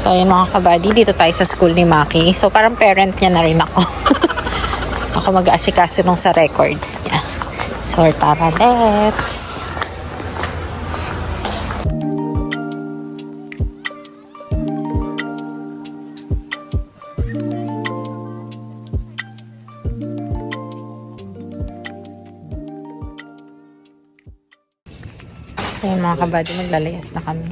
So, ayun mga kabady, dito tayo sa school ni Maki. So, parang parent niya na rin ako. Ako mag-aasikaso nung sa records niya. So, tara, let's! So, ayun mga kabady, maglalayas na kami.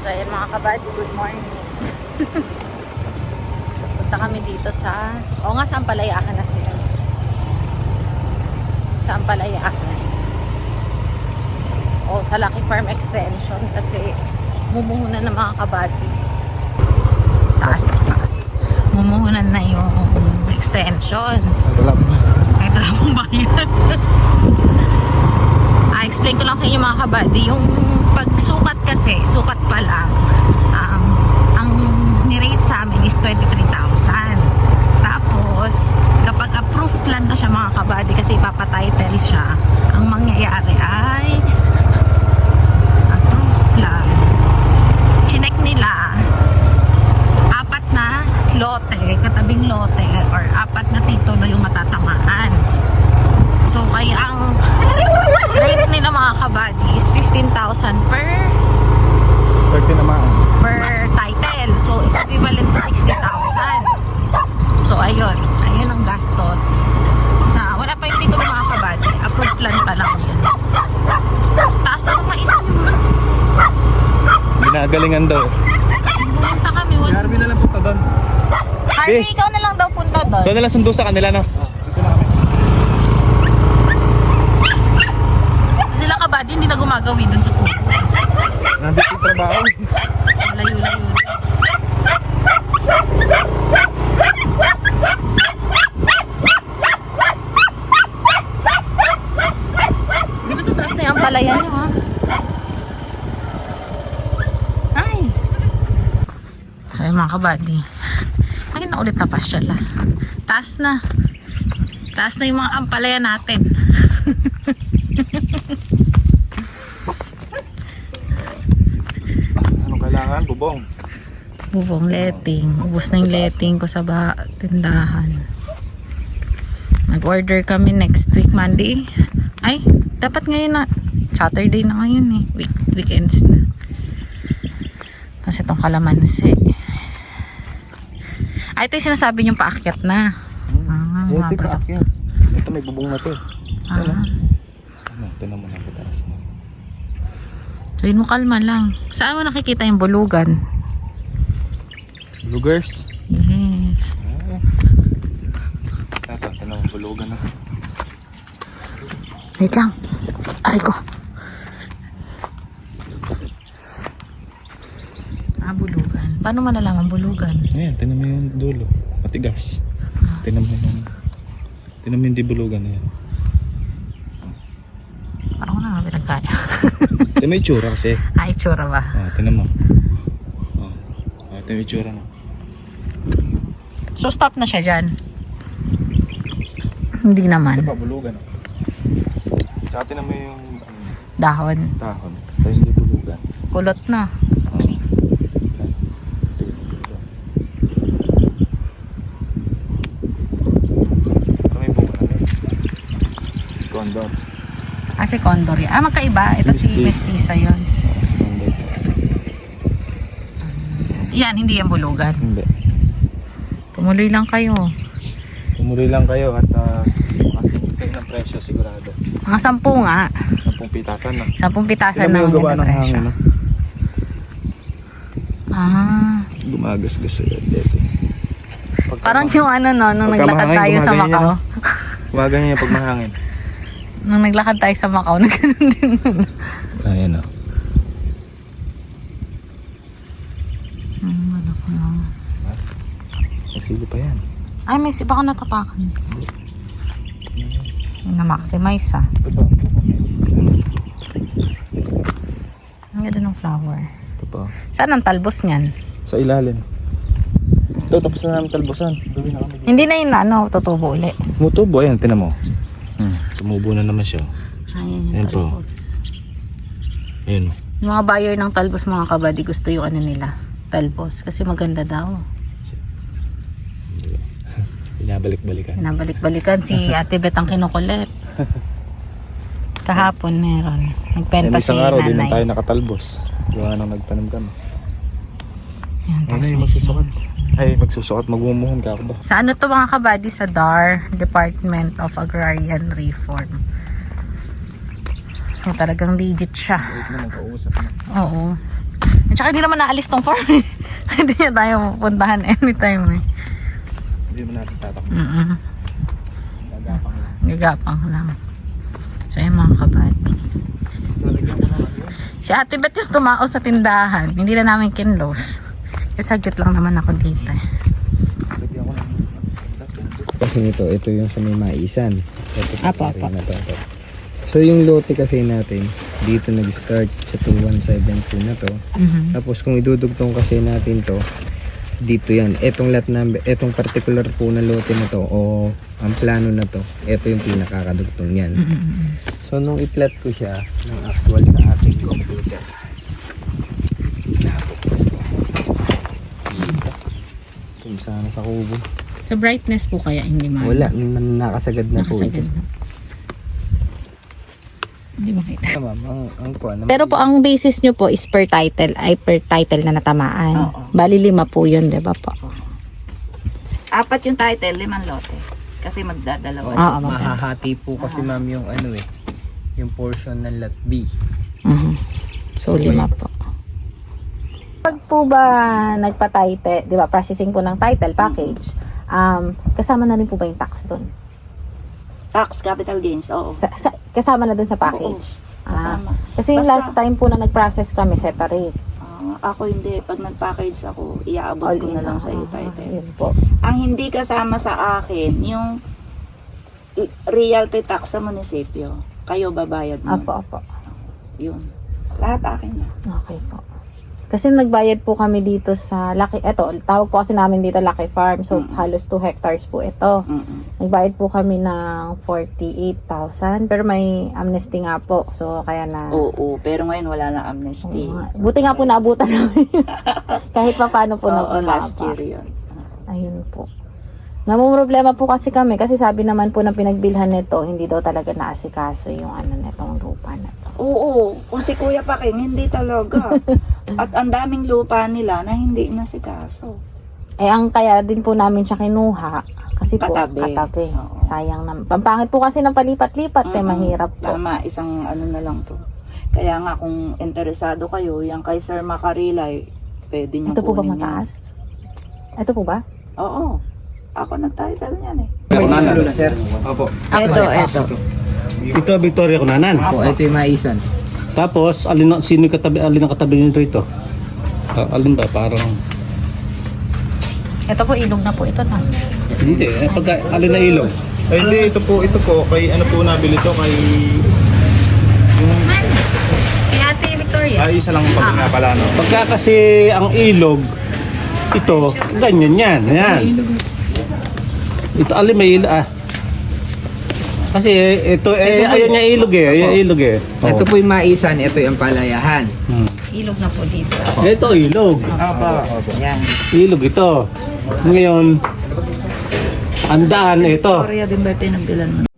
So, ayan mga kabady, good morning. Punta kami dito sa... Oo nga, sa Ampalayakan na sila. Sa Ampalayakan. So, sa Lucky Farm Extension kasi mumuhunan na mga kabady. Taas na. Mumuhunan na yung extension. Ay, dalawang bayan. Explain ko lang sa inyo mga kabady, yung pagsukat kasi, sukat pa lang, ang nirate sa amin is 23,000. Tapos, kapag approved plan na siya mga kabady, kasi ipapatitle siya, ang mangyayari ay approved plan. Chinek nila, 4 na lote, katabing lote, or 4 na titulo yung matatamaan. So, kaya ang rate nila mga kabady is 15,000 per 30 naman per title. So, equivalent to 60,000. So, ayun ang gastos. Wala pa yung titulo mga kabady. Approved plan pa lang yun. Taas na ng mais yun. ginagalingan daw. Pumunta kami. Si Harvey na lang punta doon. Harvey, ikaw na lang daw punta doon. Doon na lang sundo sa kanila, no? Dito na kami. Sila kabady, hindi na gumagawi dun sa puno. Nandito yung trabaho. Layo-layo. Hindi ba tataas na yung ampalayan nyo, ha? Ay! So, yung mga kabady. Ay, na ulit na pasyala. Taas na. Taas na yung mga ampalayan natin. Ano kailangan? Bubong. Bubong letting. Ubus na yung letting ko sa tindahan. Nag-order kami next week, Monday. Ay, dapat ngayon na. Saturday na ngayon eh. Weekends na. Kasi itong kalamansi. Ay, ito yung sinasabi niyong paakyat na. Ito yung paakyat. Ito may bubong na to. Ito naman ang pataas na. Sabihin mo, kalma lang. Saan mo nakikita yung bulugan? Lugers? Yes. Ito naman bulugan na. Wait lang. Aray ko. Bulugan. Paano malalaman bulugan? Ayan, tinan mo yung dulo. Matigas. Tinan mo yung hindi bulugan na yan. Parang ko na pinagkaya. May itsura kasi. Itsura ba? Tinan mo. Ito yung itsura na. So stop na siya dyan? Hindi naman. Ito pa, bulugan. Tsaka tinan mo yung Dahon. dahon. Tayo hindi bulugan. Kulot na. Ano may bunga na rin? Condor. Si Condor yan. Magkaiba. Ito si Mestiza yun. Condor. Yan, hindi yan bulugan. Hindi. Tumuloy lang kayo. Tumuloy lang kayo at makasingit kayo ng presyo sigurado. Mga 10 nga. 10 pitasan na. 10 pitasan Tignan na mo yung gawa ang ng presyo. hangin. No? Gumagasgas sa yan. Parang yung ano no, nung Pagka naglakad mahangin, tayo sa gumaganyan Macau. Gumaganyan niya pag mahangin. Nung naglakad tayo sa Macau, nagkaroon din nun. Ayan o. Ano ko lang. Masili pa yan. Ay, may baka natapakan. Na-maximize ah. Ito pa. Ang ganda ng flower. Ito pa. Saan ang talbos niyan? Sa ilalim. Ito, tapos na namin talbosan. Gawin na kami dito. Hindi na yun ano, tutubo uli. Tumutubo, ayan, tinan mo. Tumubo na naman siya. Ayan yung Ayan po. talbos. Ayan o. Yung mga buyer ng talbos, mga kabady, gusto yung ano nila, talbos. Kasi maganda daw. Pinabalik-balikan. Pinabalik-balikan si Ate Bet ang kinukulit. Kahapon meron. Nagpenta si Isang araw, din nanay. tayo nakatalbos. Gawa nang nagtanim kami. Yan, tapos Ay, may magsusukat. Ay, magsusukat, magmumuhon ka ako ba? Sa ano to mga kabady? Sa DAR, Department of Agrarian Reform. So talagang legit siya. Wait na, magkausap na. Oo. At saka hindi naman naalis tong farm. Hindi na tayo pupuntahan anytime eh. Hindi mo natin tatakbo. Nagapang lang. Gagapang lang. So yun mga kabady. Lalagyan ko na lang yun. Si Ate Bet yung tumao sa tindahan. Hindi na namin kinlos. Kasi saglit lang naman ako dito eh. Lalagyan ko na lang. Kasi ito yung sa may maisan. Apo, apo. Ito. So yung lote kasi natin, dito nag-start sa 2172 na to. Tapos kung idudugtong kasi natin to, dito yan. Etong lot number, etong particular po na lote na to, o ang plano na to, ito yung pinakakadugtong yan. So nung i-plot ko siya, ng actual sa ating computer, napupos ko. Kung saan sa kubo. Sa brightness po kaya hindi man. Wala, nakasagad na po ito. Nakasagad na. Hindi makita. Ma'am, ang kuwan. Pero po ang basis nyo po is per title, ay per title na natamaan. Bali 5 po yun, di ba po? 4 yung title, 5 lote. Kasi magdadalawa. Oo, Mahahati po kasi ma'am yung ano eh, yung portion ng lot B. So 5 po. Pag po ba nagpa-title, di ba, processing po ng title package, kasama na rin po ba yung tax doon? Tax, capital gains, oo. Kasama na doon sa package? Kasama. Kasi yung Basta- last time po na nag-process kami, separate. Ako hindi. Pag nag-package ako, iaabot ko na lang sa iyo title. Yun po. Ang hindi kasama sa akin, yung realty tax sa munisipyo. Kayo babayad mo. Apo. Yun. Lahat akin na. Okay po. Kasi nagbayad po kami dito sa Lucky, eto, tawag po kasi namin dito Lucky Farm. So, halos 2 hectares po ito. Nagbayad po kami ng 48,000. Pero may amnesty nga po. So, kaya na... Oo, pero ngayon wala na amnesty. Buti nga po naabutan namin. Kahit pa paano po Oo, last nababa. year yun. Ayun po. Namumroblema po kasi kami kasi sabi naman po ng pinagbilhan nito, hindi daw talaga naasikaso yung ano netong lupa na to. Oo, kung si Kuya Paking, hindi talaga. At ang daming lupa nila na hindi nasikaso. Eh ang kaya din po namin siya kinuha kasi po Katabi. Oo. Sayang naman. Pampangit po kasi ng palipat-lipat eh mahirap po. Tama, isang ano na lang to. Kaya nga kung interesado kayo, yung kay Sir Macarilay, pwede nyo Ito po ba kunin mataas? Ito po ba? yan. Oo. Ako nag-title niyan eh. Sir. Opo. Ito. Ito Victoria Kunanan. Po, ito yung maisan. Tapos alin ang katabi nito ito? Alin ba parang Ito po ilog na po ito na. hindi pagka alin na ilog. Ay, hindi, ito po, kay ano po nabili to, kay... Kay Ate Victoria. Ay, isa lang pag nga pala, no? Pagka kasi ang ilog ito ganyan yan. Ito alin may ilog Kasi ito, ayun niya ilog eh. Ayun ilog eh. Ito po yung maisan, ito yung palayahan. Ilog na po dito. Ito ilog. Yan. Ilog ito. Ngayon, ang daan ito. Korea din ba pinagbilan mo?